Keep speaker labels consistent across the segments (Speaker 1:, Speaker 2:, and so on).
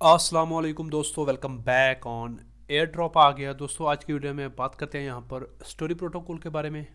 Speaker 1: अस्सलाम वालेकुम दोस्तों, welcome back on air drop आ गया। दोस्तों आज की वीडियो में बात करते हैं यहाँ पर स्टोरी प्रोटोकॉल के बारे में।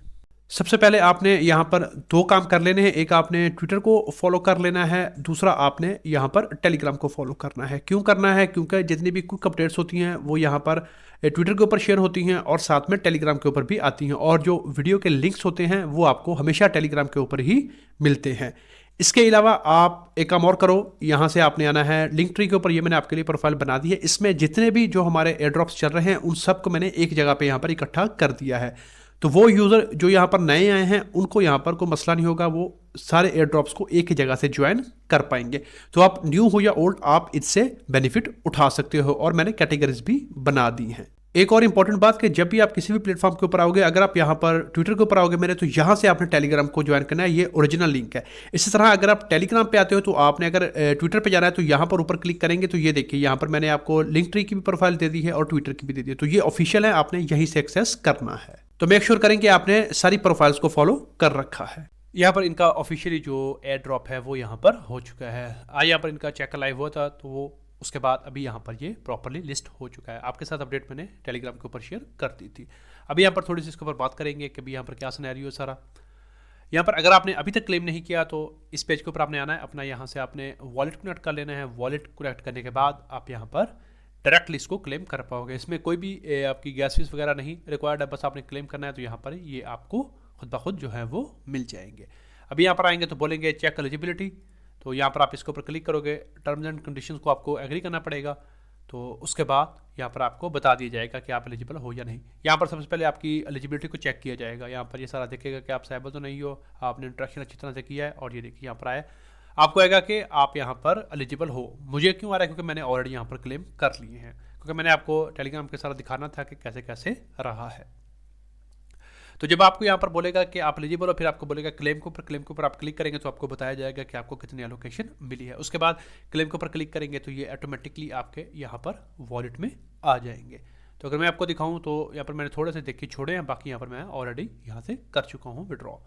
Speaker 1: सबसे पहले आपने यहाँ पर दो काम कर लेने हैं। एक आपने ट्विटर को फॉलो कर लेना है, दूसरा आपने यहाँ पर टेलीग्राम को फॉलो करना है। क्यों करना है? क्योंकि जितनी भी क्विक अपडेट्स होती हैं वो यहाँ पर ट्विटर के ऊपर शेयर होती हैं और साथ में टेलीग्राम के ऊपर भी आती हैं, और जो वीडियो के लिंक्स होते हैं वो आपको हमेशा टेलीग्राम के ऊपर ही मिलते हैं। इसके अलावा आप एक काम और करो, यहाँ से आपने आना है लिंक ट्री के ऊपर। ये मैंने आपके लिए प्रोफाइल बना दी है। इसमें जितने भी जो हमारे एयर ड्रॉप्स चल रहे हैं उन सबको मैंने एक जगह पे यहाँ पर इकट्ठा कर दिया है। तो वो यूज़र जो यहाँ पर नए आए हैं उनको यहाँ पर कोई मसला नहीं होगा, वो सारे एयर ड्रॉप्स को एक ही जगह से ज्वाइन कर पाएंगे। तो आप न्यू हो या ओल्ड, आप इससे बेनिफिट उठा सकते हो, और मैंने कैटेगरीज भी बना दी हैं। एक और इंपॉर्टेंट बात कि जब भी आप किसी भी प्लेटफॉर्म के ऊपर आओगे, अगर आप यहाँ पर ट्विटर के ऊपर आओगे मेरे, तो यहाँ से आपने टेलीग्राम को ज्वाइन करना है। ये ओरिजिनल लिंक है। इसी तरह अगर आप टेलीग्राम पे आते हो तो आपने अगर ट्विटर पे जाना है तो यहाँ पर ऊपर क्लिक करेंगे तो ये देखिए यहाँ पर मैंने आपको लिंक ट्री की भी प्रोफाइल दे दी है और ट्विटर की भी दे दी है। तो ये ऑफिशियल है, आपने यहीं से एक्सेस करना है। तो मेक श्योर करें कि आपने सारी प्रोफाइल्स को फॉलो कर रखा है। यहाँ पर इनका ऑफिशियली जो एयर ड्रॉप है वो यहाँ पर हो चुका है। आज यहाँ पर इनका चेक लाइव हुआ था, तो वो उसके बाद अभी यहाँ पर ये प्रॉपरली लिस्ट हो चुका है। आपके साथ अपडेट मैंने टेलीग्राम के ऊपर शेयर कर दी थी। अभी यहाँ पर थोड़ी सी इसके ऊपर बात करेंगे कि अभी यहाँ पर क्या सिनेरियो है सारा। यहाँ पर अगर आपने अभी तक क्लेम नहीं किया तो इस पेज के ऊपर आपने आना है, अपना यहाँ से आपने वॉलेट कनेक्ट कर लेना है। वॉलेट कनेक्ट करने के बाद आप यहाँ पर डायरेक्टली इसको क्लेम कर पाओगे। इसमें कोई भी आपकी गैस फीस वगैरह नहीं रिक्वायर्ड है, बस आपने क्लेम करना है। तो यहाँ पर ये आपको खुद ब खुद जो है वो मिल जाएंगे। अभी यहाँ पर आएंगे तो बोलेंगे चेक एलिजिबिलिटी, तो यहाँ पर आप इसके ऊपर क्लिक करोगे। टर्म्स एंड कंडीशंस को आपको एग्री करना पड़ेगा। तो उसके बाद यहाँ पर आपको बता दिया जाएगा कि आप एलिजिबल हो या नहीं। यहाँ पर सबसे पहले आपकी एलिजिबिलिटी को चेक किया जाएगा। यहाँ पर ये सारा देखेगा कि आप साइबल तो नहीं हो, आपने इंट्रैक्शन अच्छी तरह से किया है। और ये देखिए यहाँ पर आया, आपको आएगा कि आप यहाँ पर एलिजिबल हो। मुझे क्यों आ रहा है? क्योंकि मैंने ऑलरेडी यहाँ पर क्लेम कर लिए हैं, क्योंकि मैंने आपको टेलीग्राम के सारा दिखाना था कि कैसे कैसे रहा है। तो जब आपको यहाँ पर बोलेगा कि आप एलिजिबल हो, फिर आपको बोलेगा क्लेम के ऊपर। क्लेम के ऊपर आप क्लिक करेंगे तो आपको बताया जाएगा कि आपको कितनी एलोकेशन मिली है। उसके बाद क्लेम के ऊपर क्लिक करेंगे तो ये ऑटोमेटिकली आपके यहाँ पर वॉलेट में आ जाएंगे। तो अगर मैं आपको दिखाऊं तो यहाँ पर मैंने थोड़े से देखिए छोड़े हैं, बाकी यहाँ पर मैं ऑलरेडी यहाँ से कर चुका हूँ विड्रॉ।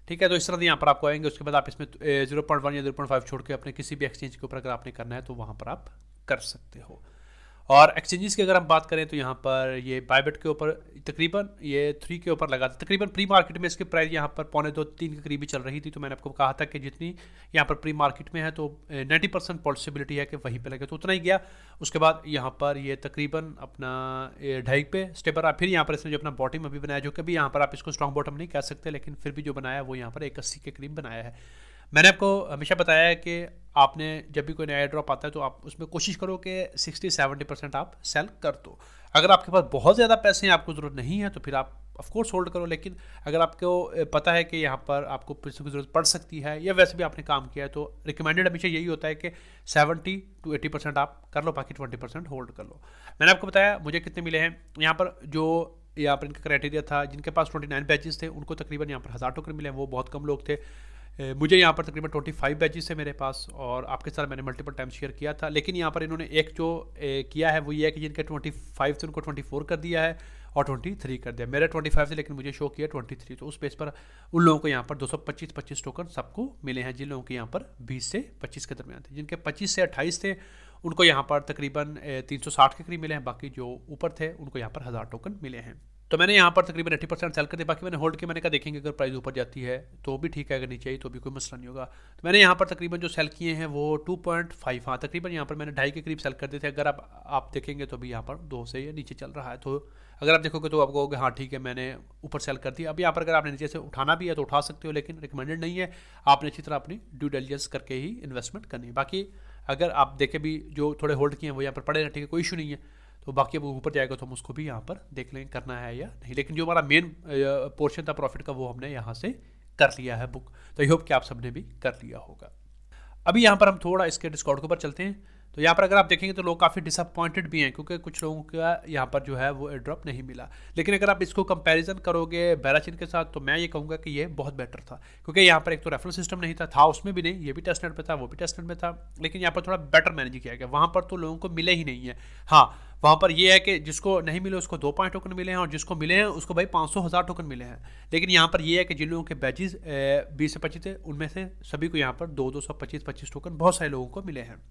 Speaker 1: ठीक है, तो इस तरह से यहाँ पर आपको आएंगे। उसके बाद आप इसमें 0.1 या 0.5 छोड़ के अपने किसी भी एक्सचेंज के ऊपर अगर आपने करना है तो वहाँ पर आप कर सकते हो। और एक्सचेंजेस की अगर हम बात करें तो यहाँ पर ये बायबिट के ऊपर तकरीबन ये 3 के ऊपर लगा था। तकरीबन प्री मार्केट में इसकी प्राइस यहाँ पर 2.25-3 के करीबी चल रही थी। तो मैंने आपको कहा था कि जितनी यहाँ पर प्री मार्केट में है तो 90% पॉसिबिलिटी है कि वहीं पे लगे, तो उतना ही गया। उसके बाद यहाँ पर ये तकरीबन अपना 2.5 पे स्टेपर रहा। फिर यहाँ पर इसने जो अपना बॉटम अभी बनाया, जो कभी यहाँ पर आप इसको स्ट्रॉन्ग बॉटम नहीं कह सकते, लेकिन फिर भी जो बनाया वो यहाँ पर 1.80 के करीब बनाया है। मैंने आपको हमेशा बताया है कि आपने जब भी कोई नया ड्रॉप आता है तो आप उसमें कोशिश करो कि 60-70% आप सेल कर दो। अगर आपके पास बहुत ज़्यादा पैसे हैं, आपको ज़रूरत नहीं है, तो फिर आप ऑफकोर्स होल्ड करो। लेकिन अगर आपको पता है कि यहाँ पर आपको पैसों की ज़रूरत पड़ सकती है या वैसे भी आपने काम किया है, तो रिकमेंडेड हमेशा यही होता है कि 70-80% आप कर लो, बाकी 20% होल्ड कर लो। मैंने आपको बताया मुझे कितने मिले हैं। यहाँ पर जो यहाँ पर इनका क्राइटेरिया था, जिनके पास 29 बैचेस थे उनको तकरीबन यहाँ पर 1000 टोकन मिले हैं, वो बहुत कम लोग थे। मुझे यहाँ पर तकरीबन 25 बैचेस है मेरे पास, और आपके साथ मैंने मल्टीपल टाइम शेयर किया था। लेकिन यहाँ पर इन्होंने एक जो किया है वो ये है कि जिनके 25 थे उनको 24 कर दिया है और 23 कर दिया। मेरे 25 थे लेकिन मुझे शो किया 23। तो उस बेस पर उन लोगों को यहाँ पर 225 टोकन सबको मिले हैं, जिन लोगों के यहाँ पर 20 से 25 के दरमियान थे। जिनके 25 से 28 थे उनको यहाँ पर तकरीबन 360 के करीब मिले हैं। बाकी जो ऊपर थे उनको यहाँ पर 1000 टोकन मिले हैं। तो मैंने यहाँ पर तकरीबन 80% सेल कर दिया, बाकी मैंने होल्ड किया। मैंने कहा देखेंगे अगर प्राइस ऊपर जाती है तो भी ठीक है, अगर नीचे आई तो भी कोई मसला नहीं होगा। तो मैंने यहाँ पर तकरीबन जो सेल किए हैं वो 2.5, हाँ तकरीबन यहाँ पर मैंने 2.5 के करीब सेल कर दिए थे। अगर आप देखेंगे तो भी यहाँ पर 2 से या नीचे चल रहा है। तो अगर आप देखोगे तो आप कहोगे हाँ ठीक है मैंने ऊपर सेल कर दिया। अब यहाँ पर अगर आपने नीचे से उठाना भी है तो उठा सकते हो, लेकिन रिकमेंडेड नहीं है। आपने अच्छी तरह अपनी ड्यू डिलिजेंस करके ही इन्वेस्टमेंट करनी है। बाकी अगर आप देखें भी जो थोड़े होल्ड किए हैं वो यहाँ पर पड़े हैं, ठीक है, कोई इशू नहीं है। तो बाकी अब ऊपर जाएगा तो हम उसको भी यहाँ पर देख लेंगे करना है या नहीं। लेकिन जो हमारा मेन पोर्शन था प्रॉफिट का वो हमने यहाँ से कर लिया है बुक। तो आई होप कि आप सबने भी कर लिया होगा। अभी यहाँ पर हम थोड़ा इसके डिस्काउंट के ऊपर चलते हैं। तो यहाँ पर अगर आप देखेंगे तो लोग काफ़ी डिसअपॉइंटेड भी हैं, क्योंकि कुछ लोगों का यहाँ पर जो है वो एयर ड्रॉप नहीं मिला। लेकिन अगर आप इसको कंपैरिजन करोगे बैराचिन के साथ तो मैं ये कहूँगा कि ये बहुत बेटर था, क्योंकि यहाँ पर एक तो रेफरल सिस्टम नहीं था उसमें भी नहीं, ये भी टेस्टनेट पे था वो भी टेस्टनेट में था। लेकिन यहाँ पर थोड़ा बेटर मैनेज किया गया। वहाँ पर तो लोगों को मिले ही नहीं है। हाँ, वहाँ पर ये है कि जिसको नहीं मिले उसको 2 टोकन मिले हैं, और जिसको मिले हैं उसको भाई 500-1000 टोकन मिले हैं। लेकिन यहाँ पर ये है कि जिन लोगों के बैचेस 20 से 25 थे उनमें से सभी को यहाँ पर 225 टोकन बहुत सारे लोगों को मिले हैं।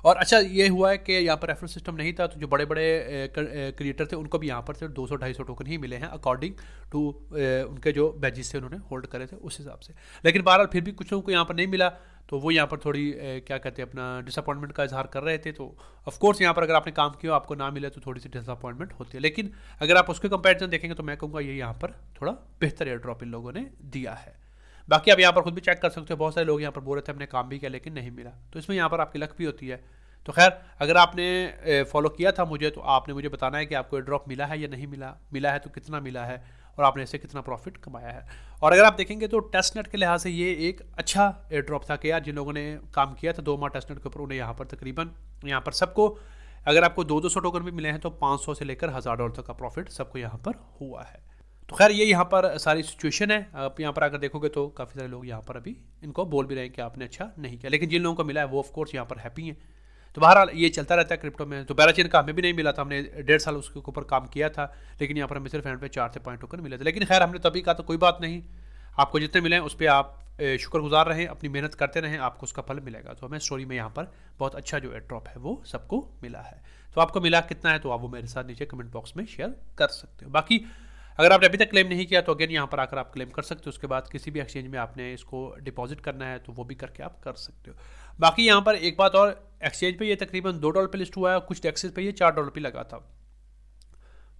Speaker 1: और अच्छा ये हुआ है कि यहाँ पर रेफरल सिस्टम नहीं था, तो जो बड़े बड़े क्रिएटर थे उनको भी यहाँ पर सिर्फ 200-250 टोकन ही मिले हैं अकॉर्डिंग टू उनके जो बैजेस थे उन्होंने होल्ड करे थे उस हिसाब से। लेकिन बहरहाल फिर भी कुछ लोगों को यहाँ पर नहीं मिला, तो वो यहाँ पर थोड़ी क्या कहते हैं अपना डिसअपॉइंटमेंट का इजहार कर रहे थे। तो ऑफकोर्स यहाँ पर अगर आपने काम किया आपको ना मिले तो थोड़ी सी डिसअपॉइंटमेंट होती है, लेकिन अगर आप उसके कंपेरिजन देखेंगे तो मैं कहूँगा ये यहाँ पर थोड़ा बेहतर एयर ड्रॉप इन लोगों ने दिया है। बाकी आप यहाँ पर खुद भी चेक कर सकते हो, बहुत सारे लोग यहाँ पर बोल रहे थे हमने काम भी किया लेकिन नहीं मिला, तो इसमें यहाँ पर आपकी लक भी होती है। तो खैर अगर आपने फॉलो किया था मुझे, तो आपने मुझे बताना है कि आपको ड्रॉप मिला है या नहीं मिला, मिला है तो कितना मिला है और आपने इससे कितना प्रॉफिट कमाया है। और अगर आप देखेंगे तो टेस्टनेट के लिहाज से ये एक अच्छा एयर ड्रॉप था कि यार जिन लोगों ने काम किया था 2 माह टेस्टनेट के ऊपर, उन्हें यहाँ पर तकरीबन यहाँ पर सबको अगर आपको 200 टोकन भी मिले हैं तो 500 से लेकर $1000 तक का प्रॉफिट सबको यहाँ पर हुआ है। तो खैर ये यहाँ पर सारी सिचुएशन है। आप यहाँ पर अगर देखोगे तो काफ़ी सारे लोग यहाँ पर अभी इनको बोल भी रहे हैं कि आपने अच्छा नहीं किया, लेकिन जिन लोगों को मिला है वो ऑफ कोर्स यहाँ पर हैप्पी हैं। तो बहरहाल ये चलता रहता है क्रिप्टो में। तो पैराचेन का हमें भी नहीं मिला था, हमने 1.5 साल उसके ऊपर काम किया था, लेकिन यहाँ पर हमें सिर्फ एंड पे 4 से 5 टोकन मिले थे। लेकिन खैर हमने तभी कहा तो कोई बात नहीं, आपको जितने मिले उस पर आप शुक्रगुजार रहें, अपनी मेहनत करते रहें, आपको उसका फल मिलेगा। तो हमें स्टोरी में यहाँ पर बहुत अच्छा जो एयर ड्रॉप है वो सबको मिला है। तो आपको मिला कितना है तो आप वो मेरे साथ नीचे कमेंट बॉक्स में शेयर कर सकते हो। बाकी अगर आपने अभी तक क्लेम नहीं किया तो अगेन यहाँ पर आकर आप क्लेम कर सकते हो। उसके बाद किसी भी एक्सचेंज में आपने इसको डिपॉजिट करना है तो वो भी करके आप कर सकते हो। बाकी यहाँ पर एक बात और, एक्सचेंज पे ये तकरीबन $2 पे लिस्ट हुआ है, कुछ टैक्सेस पे ये $4 पे लगा था।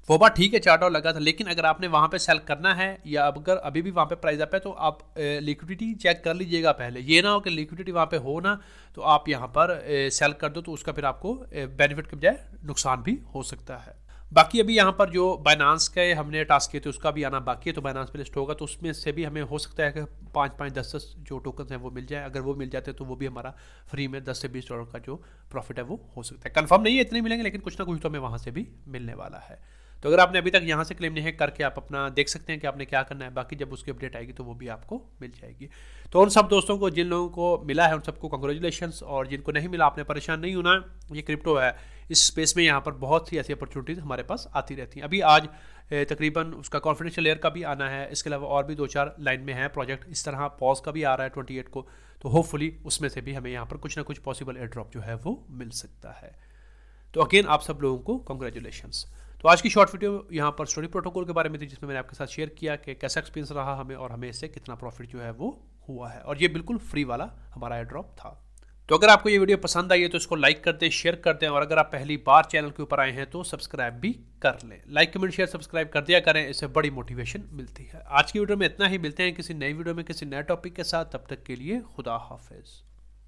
Speaker 1: वो बात ठीक है $4 लगा था, लेकिन अगर आपने वहाँ पे सेल करना है या अगर अभी भी वहाँ पे प्राइस अप है तो आप लिक्विडिटी चेक कर लीजिएगा पहले। ये ना हो कि लिक्विडिटी वहाँ पे हो ना तो आप यहाँ पर सेल कर दो, तो उसका फिर आपको बेनिफिट के बजाय नुकसान भी हो सकता है। बाकी अभी यहाँ पर जो बाइनांस के हमने टास्क किए थे उसका भी आना बाकी है, तो बाइनांस पे लिस्ट होगा तो उसमें से भी हमें हो सकता है कि 5-5, 10-10 जो टोकन हैं वो मिल जाए। अगर वो मिल जाते हैं तो वो भी हमारा फ्री में $10 से $20 का जो प्रॉफिट है वो हो सकता है। कंफर्म नहीं है इतने मिलेंगे, लेकिन कुछ ना कुछ तो हमें वहाँ से भी मिलने वाला है। तो अगर आपने अभी तक यहाँ से क्लेम नहीं करके आप अपना देख सकते हैं कि आपने क्या करना है। बाकी जब उसकी अपडेट आएगी तो वो भी आपको मिल जाएगी। तो उन सब दोस्तों को जिन लोगों को मिला है उन सबको कंग्रेचुलेशंस, और जिनको नहीं मिला आपने परेशान नहीं होना। ये क्रिप्टो है, इस स्पेस में यहाँ पर बहुत सी ऐसी अपॉर्चुनिटीज़ हमारे पास आती रहती हैं। अभी आज तकरीबन उसका कॉन्फिडेंशियल लेयर का भी आना है, इसके अलावा और भी 2-4 लाइन में है प्रोजेक्ट। इस तरह पॉज का भी आ रहा है 28 को, तो होपफुली उसमें से भी हमें यहाँ पर कुछ ना कुछ पॉसिबल एयर ड्रॉप जो है वो मिल सकता है। तो अगेन आप सब लोगों को कंग्रेचुलेशंस। तो आज की शॉर्ट वीडियो यहाँ पर स्टोरी प्रोटोकॉल के बारे में थी, जिसमें मैंने आपके साथ शेयर किया कि कैसा एक्सपीरियंस रहा हमें और हमें इससे कितना प्रॉफिट जो है वो हुआ है। और ये बिल्कुल फ्री वाला हमारा एयर ड्रॉप था। तो अगर आपको ये वीडियो पसंद आई है तो इसको लाइक कर दें, शेयर कर दें, और अगर आप पहली बार चैनल के ऊपर आए हैं तो सब्सक्राइब भी कर लें। लाइक कमेंट शेयर सब्सक्राइब कर दिया करें, इससे बड़ी मोटिवेशन मिलती है। आज की वीडियो में इतना ही, मिलते हैं किसी नई वीडियो में किसी नए टॉपिक के साथ। तब तक के लिए खुदा हाफिज।